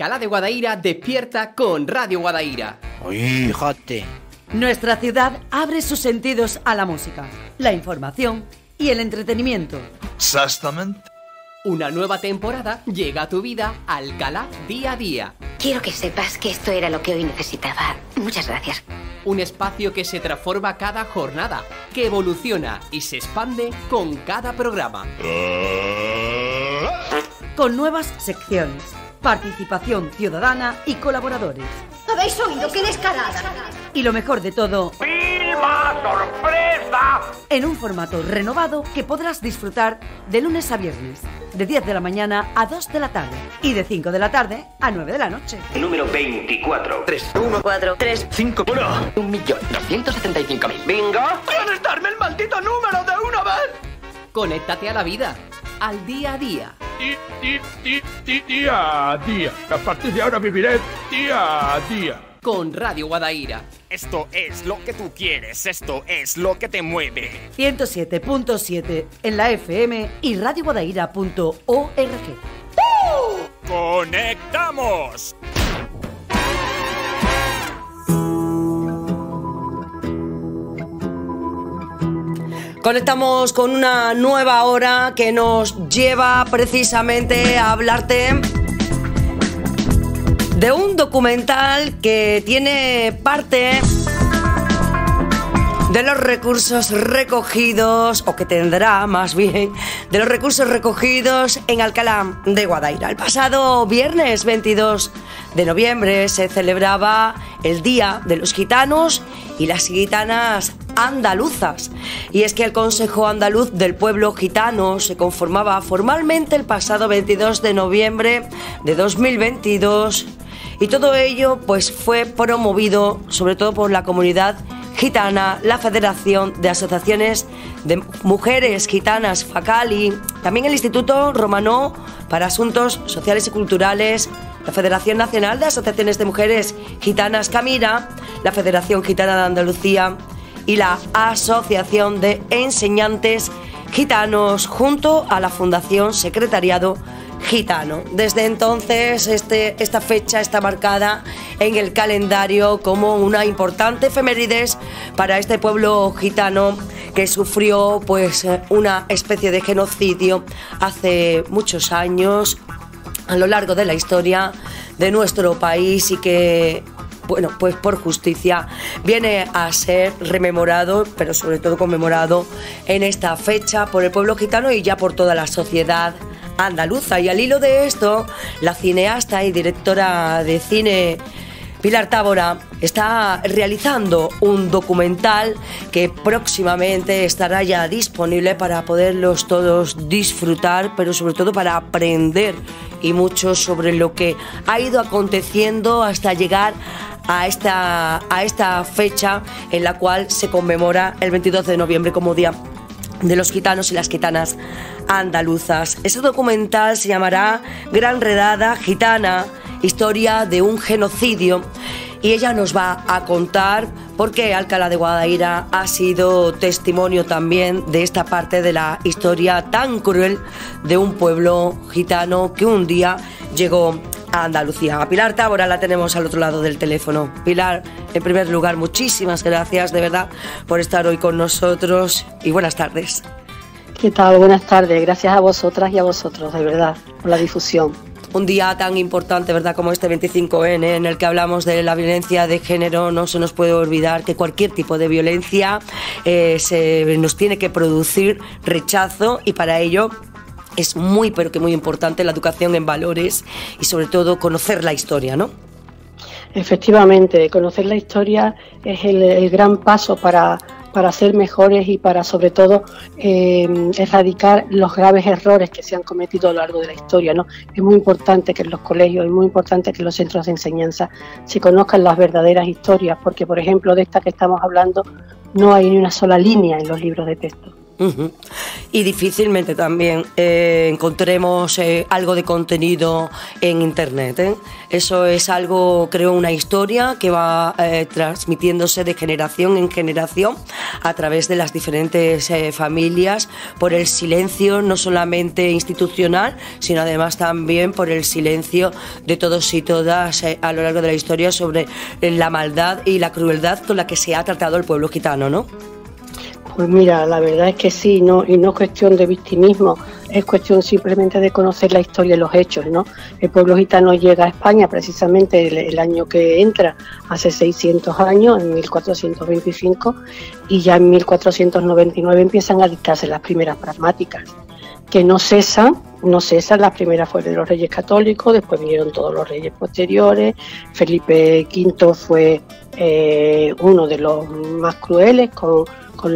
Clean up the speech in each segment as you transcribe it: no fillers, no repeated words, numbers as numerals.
Alcalá de Guadaira despierta con Radio Guadaira. Oye, jote. Nuestra ciudad abre sus sentidos a la música, la información y el entretenimiento. Exactamente. Una nueva temporada llega a tu vida, Alcalá Día a Día. Quiero que sepas que esto era lo que hoy necesitaba. Muchas gracias. Un espacio que se transforma cada jornada, que evoluciona y se expande con cada programa. Con nuevas secciones, participación ciudadana y colaboradores. ¿Habéis oído? ¡Qué descarada! Y lo mejor de todo, ¡Vilma sorpresa! En un formato renovado que podrás disfrutar de lunes a viernes, de 10 de la mañana a 2 de la tarde y de 5 de la tarde a 9 de la noche. Número 24. 3, 1, 4, 3, 5, 1. 1.275.000. ¿Bingo? ¿Puedes darme el maldito número de una vez? Conéctate a la vida, al día a día. Día a día. A partir de ahora viviré día a día. Con Radio Guadaira. Esto es lo que tú quieres, esto es lo que te mueve. 107.7 en la FM y radioguadaira.org. ¡Conectamos! Conectamos con una nueva hora que nos lleva precisamente a hablarte de un documental que tiene parte de los recursos recogidos, o que tendrá más bien, de los recursos recogidos en Alcalá de Guadaira. El pasado viernes 22 de noviembre se celebraba el Día de los Gitanos y las Gitanas andaluzas. Y es que el Consejo Andaluz del Pueblo Gitano se conformaba formalmente el pasado 22 de noviembre de 2022 y todo ello pues fue promovido sobre todo por la comunidad gitana, la Federación de Asociaciones de Mujeres Gitanas FACALI, también el Instituto Romano para Asuntos Sociales y Culturales, la Federación Nacional de Asociaciones de Mujeres Gitanas CAMIRA, la Federación Gitana de Andalucía y la Asociación de Enseñantes Gitanos, junto a la Fundación Secretariado Gitano. Desde entonces esta fecha está marcada en el calendario como una importante efemérides para este pueblo gitano que sufrió pues una especie de genocidio hace muchos años a lo largo de la historia de nuestro país y que bueno, pues por justicia viene a ser rememorado, pero sobre todo conmemorado en esta fecha por el pueblo gitano y ya por toda la sociedad andaluza. Y al hilo de esto, la cineasta y directora de cine Pilar Tábora está realizando un documental que próximamente estará ya disponible para poderlos todos disfrutar, pero sobre todo para aprender y mucho sobre lo que ha ido aconteciendo hasta llegar a esta fecha en la cual se conmemora el 22 de noviembre como Día de los Gitanos y las Gitanas andaluzas. Ese documental se llamará Gran Redada Gitana, historia de un genocidio, y ella nos va a contar por qué Alcalá de Guadaira ha sido testimonio también de esta parte de la historia tan cruel de un pueblo gitano que un día llegó a Andalucía. A Pilar Tábora la tenemos al otro lado del teléfono. Pilar, en primer lugar, muchísimas gracias de verdad por estar hoy con nosotros y buenas tardes. ¿Qué tal? Buenas tardes. Gracias a vosotras y a vosotros, de verdad, por la difusión. Un día tan importante, ¿verdad?, como este 25N, en el que hablamos de la violencia de género. No se nos puede olvidar que cualquier tipo de violencia nos tiene que producir rechazo, y para ello es muy, pero que muy importante la educación en valores y sobre todo conocer la historia, ¿no? Efectivamente, conocer la historia es el gran paso para ser mejores y para sobre todo erradicar los graves errores que se han cometido a lo largo de la historia, ¿no? Es muy importante que en los colegios, es muy importante que en los centros de enseñanza se conozcan las verdaderas historias, porque por ejemplo de esta que estamos hablando no hay ni una sola línea en los libros de texto. Y difícilmente también encontremos algo de contenido en internet, ¿eh? Eso es algo, creo, una historia que va transmitiéndose de generación en generación a través de las diferentes familias, por el silencio no solamente institucional, sino además también por el silencio de todos y todas a lo largo de la historia sobre la maldad y la crueldad con la que se ha tratado el pueblo gitano, ¿no? Pues mira, la verdad es que sí, no, y no es cuestión de victimismo, es cuestión simplemente de conocer la historia y los hechos, ¿no? El pueblo gitano llega a España precisamente el año que entra, hace 600 años, en 1425, y ya en 1499 empiezan a dictarse las primeras pragmáticas, que no cesan, las primeras fueron de los reyes católicos, después vinieron todos los reyes posteriores. Felipe V fue uno de los más crueles con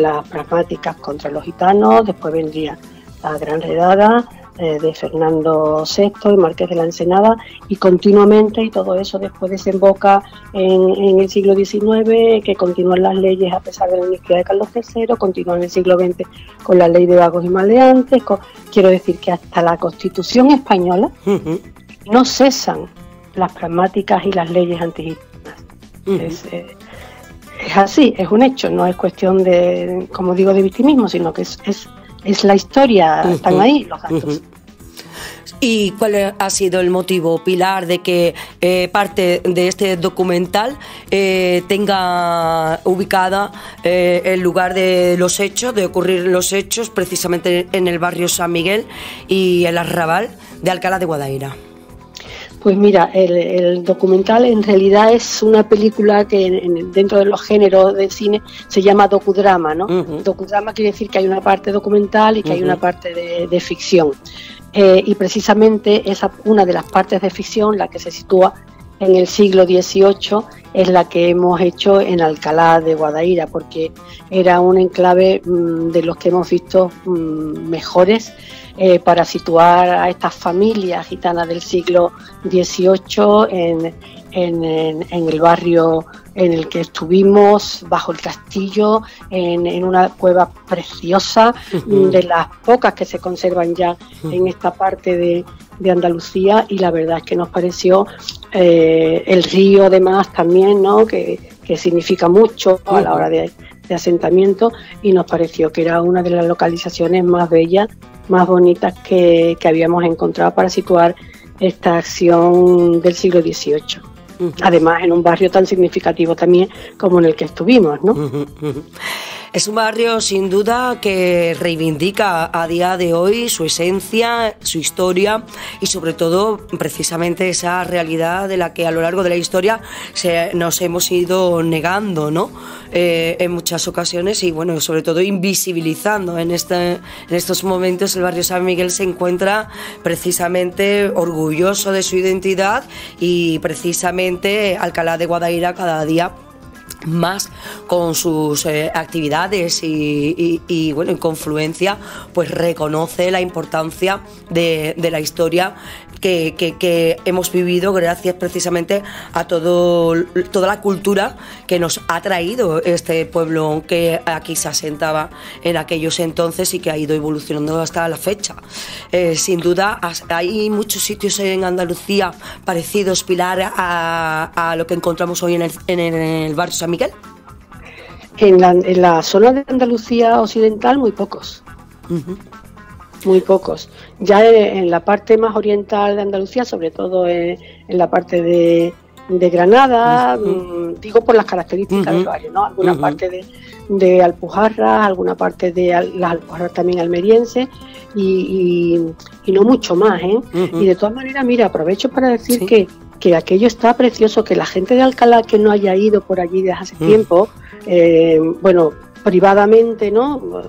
las pragmáticas contra los gitanos, después vendría la Gran Redada de Fernando VI, el Marqués de la Ensenada, y continuamente, y todo eso después desemboca en el siglo XIX, que continúan las leyes a pesar de la amnistía de Carlos III, continúan en el siglo XX con la ley de vagos y maleantes, quiero decir que hasta la Constitución española no cesan las pragmáticas y las leyes antigitanas. Es así, es un hecho, no es cuestión de, como digo, de victimismo, sino que es la historia, están ahí los datos. ¿Y cuál ha sido el motivo, Pilar, de que parte de este documental tenga ubicada el lugar de los hechos, de ocurrir los hechos, precisamente en el barrio San Miguel y el arrabal de Alcalá de Guadaira? Pues mira, el documental en realidad es una película que dentro de los géneros de cine se llama docudrama, ¿no? Docudrama quiere decir que hay una parte documental y que hay una parte de ficción. Y precisamente esa, una de las partes de ficción, la que se sitúa en el siglo XVIII, es la que hemos hecho en Alcalá de Guadaira, porque era un enclave de los que hemos visto mejores para situar a estas familias gitanas del siglo XVIII en el barrio en el que estuvimos, bajo el castillo, en una cueva preciosa, de las pocas que se conservan ya en esta parte de Andalucía, y la verdad es que nos pareció el río además también, ¿no? que significa mucho a la hora de asentamiento, y nos pareció que era una de las localizaciones más bellas, más bonitas que habíamos encontrado para situar esta acción del siglo XVIII. Además, en un barrio tan significativo también como en el que estuvimos, ¿no? Es un barrio sin duda que reivindica a día de hoy su esencia, su historia y sobre todo precisamente esa realidad de la que a lo largo de la historia nos hemos ido negando, ¿no? En muchas ocasiones y bueno, sobre todo invisibilizando. En estos momentos el barrio San Miguel se encuentra precisamente orgulloso de su identidad y precisamente Alcalá de Guadaira cada día más con sus actividades y bueno, en confluencia, pues reconoce la importancia de la historia que hemos vivido gracias precisamente a toda la cultura que nos ha traído este pueblo que aquí se asentaba en aquellos entonces y que ha ido evolucionando hasta la fecha. Sin duda hay muchos sitios en Andalucía parecidos, Pilar, a lo que encontramos hoy en el barrio San Miguel. En la zona de Andalucía occidental muy pocos. Muy pocos. Ya en la parte más oriental de Andalucía, sobre todo en la parte de Granada, digo por las características del barrio, ¿no? Alguna parte de Alpujarras, alguna parte de las Alpujarras también almerienses y no mucho más, ¿eh? Y de todas maneras, mira, aprovecho para decir que aquello está precioso, que la gente de Alcalá que no haya ido por allí desde hace tiempo, bueno, privadamente, ¿no?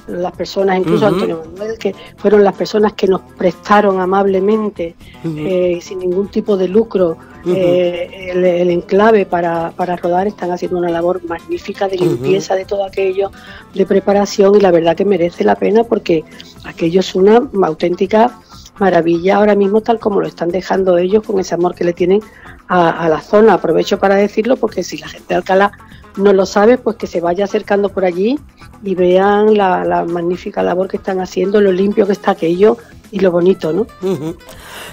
Las personas, incluso Antonio Manuel, que fueron las personas que nos prestaron amablemente, sin ningún tipo de lucro, el enclave para rodar, están haciendo una labor magnífica de limpieza de todo aquello, de preparación, y la verdad que merece la pena porque aquello es una auténtica maravilla ahora mismo, tal como lo están dejando ellos con ese amor que le tienen a la zona. Aprovecho para decirlo porque si la gente de Alcalá no lo sabe, pues que se vaya acercando por allí y vean la magnífica labor que están haciendo, lo limpio que está aquello y lo bonito, ¿no? Uh-huh.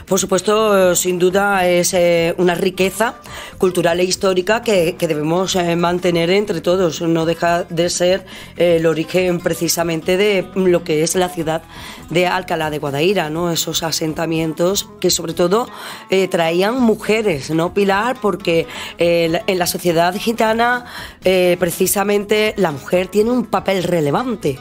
Por supuesto, sin duda es una riqueza cultural e histórica que debemos mantener entre todos. No deja de ser el origen precisamente de lo que es la ciudad de Alcalá de Guadaira, ¿no? Esos asentamientos que sobre todo traían mujeres, ¿no, Pilar? Porque en la sociedad gitana precisamente la mujer tiene un papel relevante.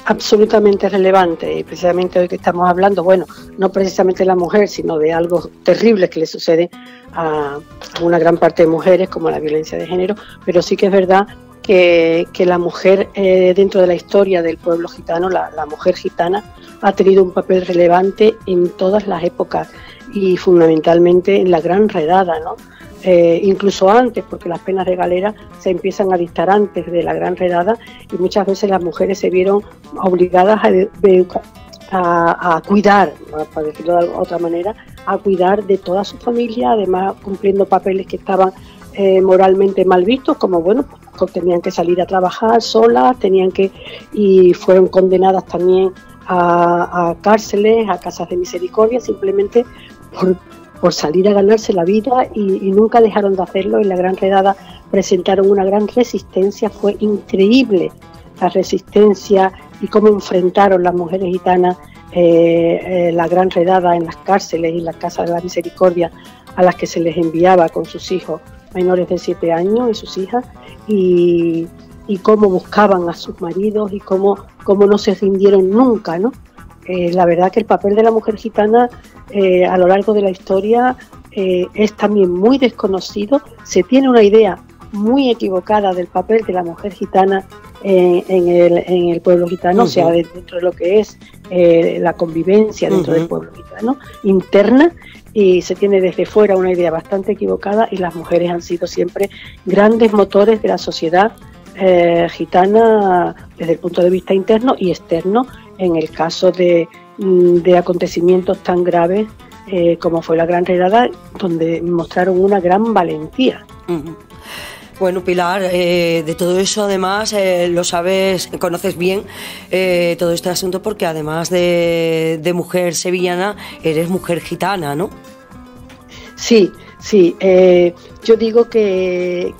Absolutamente relevante, y precisamente hoy que estamos hablando, bueno, no precisamente de la mujer, sino de algo terrible que le sucede a una gran parte de mujeres, como la violencia de género, pero sí que es verdad que la mujer dentro de la historia del pueblo gitano, la mujer gitana, ha tenido un papel relevante en todas las épocas y fundamentalmente en la Gran Redada, ¿no? Incluso antes, porque las penas de galera se empiezan a dictar antes de la Gran Redada y muchas veces las mujeres se vieron obligadas a cuidar, para decirlo de otra manera, a cuidar de toda su familia, además cumpliendo papeles que estaban moralmente mal vistos, como bueno, pues tenían que salir a trabajar solas, y fueron condenadas también a cárceles, a casas de misericordia, simplemente por salir a ganarse la vida y nunca dejaron de hacerlo. En la Gran Redada presentaron una gran resistencia, fue increíble la resistencia y cómo enfrentaron las mujeres gitanas la Gran Redada en las cárceles y las casas de la misericordia a las que se les enviaba con sus hijos menores de 7 años y sus hijas, y cómo buscaban a sus maridos y cómo no se rindieron nunca, ¿no? La verdad que el papel de la mujer gitana a lo largo de la historia es también muy desconocido. Se tiene una idea muy equivocada del papel de la mujer gitana en el pueblo gitano, o sea, dentro de lo que es la convivencia dentro del pueblo gitano, interna, y se tiene desde fuera una idea bastante equivocada, y las mujeres han sido siempre grandes motores de la sociedad gitana desde el punto de vista interno y externo, en el caso de acontecimientos tan graves como fue la Gran Redada, donde mostraron una gran valentía. Bueno, Pilar, de todo eso además lo sabes, conoces bien todo este asunto, porque además de mujer sevillana, eres mujer gitana, ¿no? Sí, yo digo que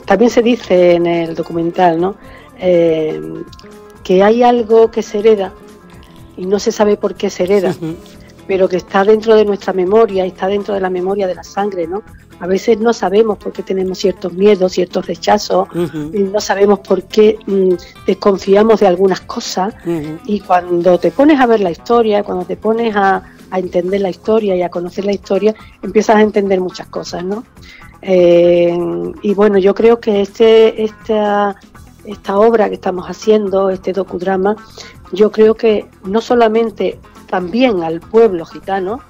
también se dice en el documental, ¿no? Que hay algo que se hereda y no se sabe por qué se hereda, pero que está dentro de nuestra memoria y está dentro de la memoria de la sangre, ¿no? A veces no sabemos por qué tenemos ciertos miedos, ciertos rechazos, y no sabemos por qué desconfiamos de algunas cosas, y cuando te pones a ver la historia, cuando te pones a entender la historia y a conocer la historia, empiezas a entender muchas cosas, ¿no? Y bueno, yo creo que esta obra que estamos haciendo, este docudrama, yo creo que no solamente también al pueblo gitano,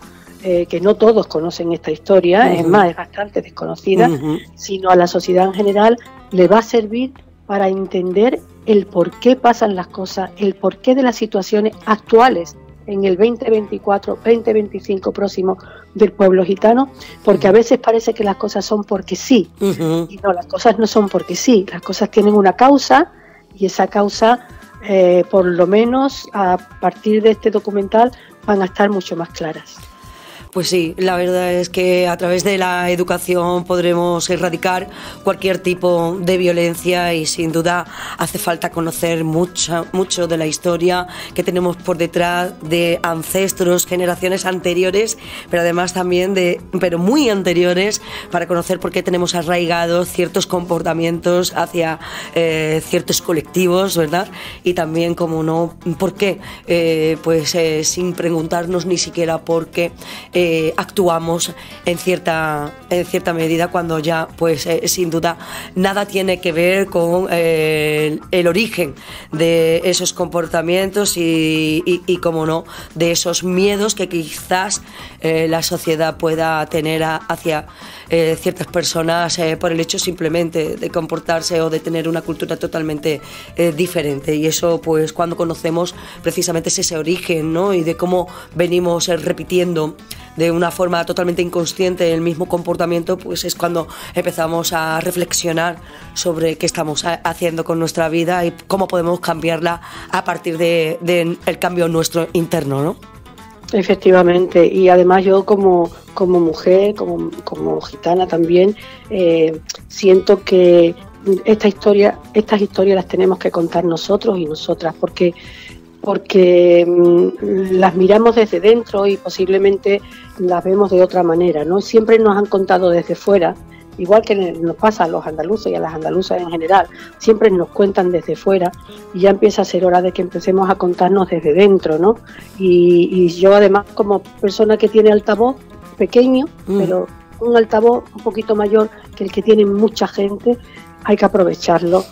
que no todos conocen esta historia, es más, es bastante desconocida, sino a la sociedad en general, le va a servir para entender el por qué pasan las cosas, el porqué de las situaciones actuales en el 2024, 2025 próximo del pueblo gitano, porque a veces parece que las cosas son porque sí, y no, las cosas no son porque sí, las cosas tienen una causa, y esa causa, por lo menos a partir de este documental, van a estar mucho más claras. Pues sí, la verdad es que a través de la educación podremos erradicar cualquier tipo de violencia, y sin duda hace falta conocer mucho de la historia que tenemos por detrás, de ancestros, generaciones anteriores, pero además también pero muy anteriores, para conocer por qué tenemos arraigados ciertos comportamientos hacia ciertos colectivos, ¿verdad? Y también, como no, por qué, sin preguntarnos ni siquiera por qué actuamos en cierta medida, cuando ya sin duda nada tiene que ver con el origen de esos comportamientos y como no, de esos miedos que quizás la sociedad pueda tener hacia ciertas personas por el hecho simplemente de comportarse o de tener una cultura totalmente diferente. Y eso, pues, cuando conocemos precisamente ese origen, ¿no? Y de cómo venimos repitiendo de una forma totalmente inconsciente el mismo comportamiento, pues es cuando empezamos a reflexionar sobre qué estamos haciendo con nuestra vida y cómo podemos cambiarla a partir de el cambio nuestro interno, ¿no? Efectivamente, y además yo como mujer, como gitana también, siento que estas historias las tenemos que contar nosotros y nosotras, porque las miramos desde dentro y posiblemente las vemos de otra manera, ¿no? Siempre nos han contado desde fuera, igual que nos pasa a los andaluces y a las andaluzas en general, siempre nos cuentan desde fuera y ya empieza a ser hora de que empecemos a contarnos desde dentro, ¿no? Y yo además, como persona que tiene altavoz pequeño, pero un altavoz un poquito mayor que el que tiene mucha gente, hay que aprovecharlo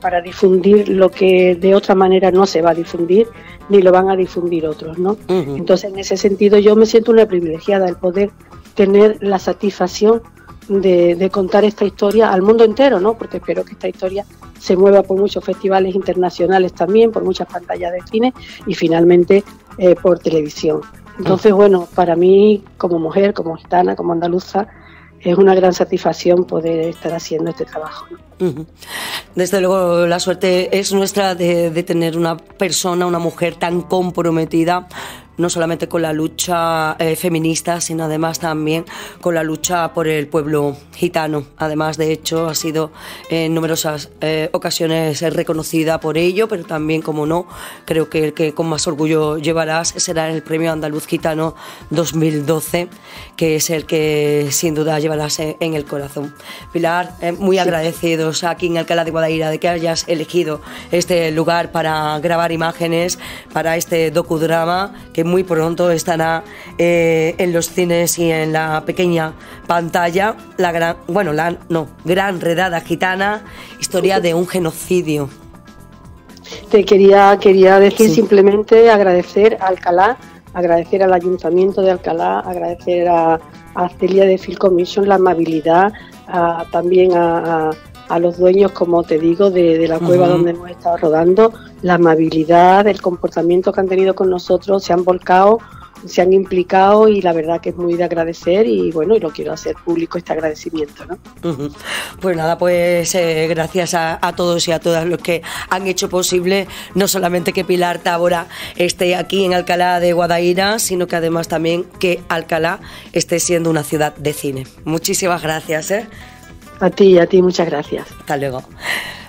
para difundir lo que de otra manera no se va a difundir ni lo van a difundir otros, ¿no? Entonces, en ese sentido, yo me siento una privilegiada el poder tener la satisfacción de contar esta historia al mundo entero, ¿no? Porque espero que esta historia se mueva por muchos festivales internacionales también, por muchas pantallas de cine y finalmente por televisión. Entonces, bueno, para mí, como mujer, como gitana, como andaluza, es una gran satisfacción poder estar haciendo este trabajo, ¿no? Desde luego la suerte es nuestra de tener una persona, una mujer tan comprometida, no solamente con la lucha feminista, sino además también con la lucha por el pueblo gitano. Además, de hecho, ha sido en numerosas ocasiones reconocida por ello, pero también, como no, creo que el que con más orgullo llevarás será el Premio Andaluz Gitano 2012, que es el que sin duda llevarás en el corazón. Pilar, muy agradecidos aquí en Alcalá de Guadaira de que hayas elegido este lugar para grabar imágenes para este docudrama que muy pronto estará en los cines y en la pequeña pantalla, Gran Redada Gitana, historia de un genocidio. Te quería decir simplemente agradecer a Alcalá, agradecer al Ayuntamiento de Alcalá, agradecer a Celia de Film Commission la amabilidad, también a los dueños, como te digo, de la cueva donde hemos estado rodando, la amabilidad, el comportamiento que han tenido con nosotros, se han volcado, se han implicado y la verdad que es muy de agradecer y bueno, y lo quiero hacer público este agradecimiento, ¿no? Pues nada, gracias a todos y a todas los que han hecho posible no solamente que Pilar Tábora esté aquí en Alcalá de Guadaira, sino que además también que Alcalá esté siendo una ciudad de cine. Muchísimas gracias, A ti, muchas gracias. Hasta luego.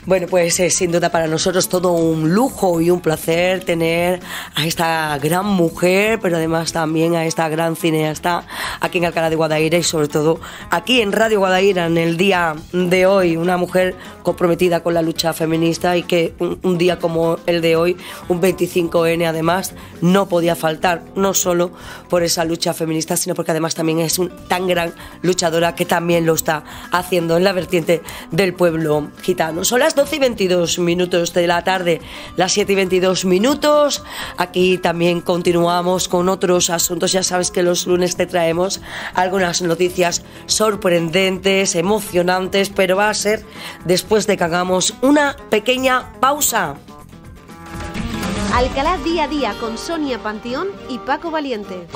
Bueno, pues sin duda para nosotros todo un lujo y un placer tener a esta gran mujer, pero además también a esta gran cineasta aquí en Alcalá de Guadaira y sobre todo aquí en Radio Guadaira en el día de hoy, una mujer comprometida con la lucha feminista y que un día como el de hoy, un 25N además, no podía faltar, no solo por esa lucha feminista, sino porque además también es tan gran luchadora que también lo está haciendo en la vertiente del pueblo gitano. Son las 12:22 de la tarde, las 7:22. Aquí también continuamos con otros asuntos. Ya sabes que los lunes te traemos algunas noticias sorprendentes, emocionantes, pero va a ser después de que hagamos una pequeña pausa. Alcalá día a día con Sonia Panteón y Paco Valiente.